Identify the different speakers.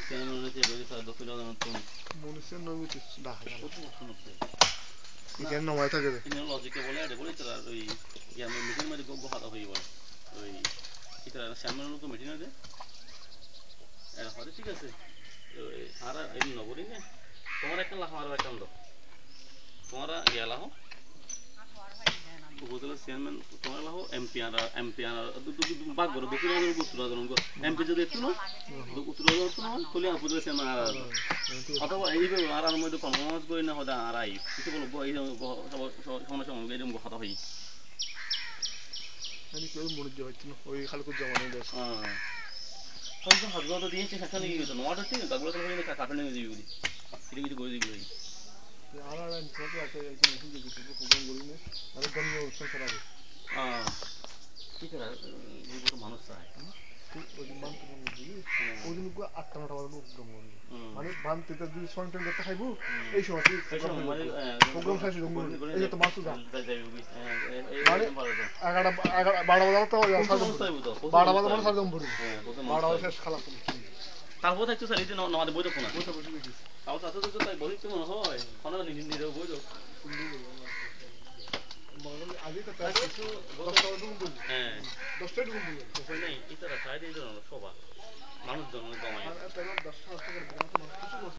Speaker 1: Semmelweise böyle dokuyorlar তো
Speaker 2: মনুষ্যের নমিত দেখা গেল
Speaker 1: কত বছর নব্বই
Speaker 2: কেন নমাই থাকে
Speaker 1: ইনি লজিকে বলে এটা বলে তারা ওই ইয়ামে মিটিং মধ্যে গো হাতা হই বলে ওই এটা সামনে লোক মিটিং আছে এরা হরে ঠিক আছে আর এই নগরী না তোমার একটা লাখ আর একটা দাও তোমার ইয়া লাখ উপজেলা চেয়ারম্যান তোমার লাখ এমপি আর বাগ করো দুপুরে গুছরা ধরুন এমপি যদি একটু না উত্তরা ধরতো না তাহলে উপজেলা চেয়ারম্যান আর অথবা এইভাবে আর মধ্যে কম্প্রোমাইজ করে না হদা আর আই কিছু বলবো এই সমস্যা এরকম কথা হই
Speaker 2: মানে কেউ মনোযোগ হচ্ছে না ওই খালকুর জমানো দেশ
Speaker 1: হয়তো হাজবাদ দিয়েছে সেখানে গিয়ে তো নোয়াটা ঠিক তাগুলো তো হইলে কাটে নিয়ে দিবি বলি এটা কিছু করে দিবি
Speaker 2: আর আর ছোট আছে একদম মেশিন দিয়ে কিছু প্রোগ্রাম করি না আর গন্য উৎসব করা হবে
Speaker 1: ঠিক আছে এই মানুষ চায়
Speaker 2: ওই বানতে বুঝলি ওই দিন 8-9টা বাজে প্রোগ্রাম করবি মানে বানতে তো যদি সন্টেন করতে খাইবো এই সময় প্রোগ্রাম শেষ হয়ে এই তো মাছ যা মানে 11 12 বাজে তো 12 বাজে মানে সারদম ভরি 12 বাজে শেষ খালাস
Speaker 1: তারপর একটু স্যার এই যে আমাদের বই দেখো না তাও সাথে তো তাই বই তো মনে হয় খনা নিজে বই তো
Speaker 2: আগে তো তাই কিছু 10টা বাজে বলি হ্যাঁ 10টা বলি
Speaker 1: কই নাই এটা সাইডে দিন সবা মানুষ জন জমায় আর
Speaker 2: 10টা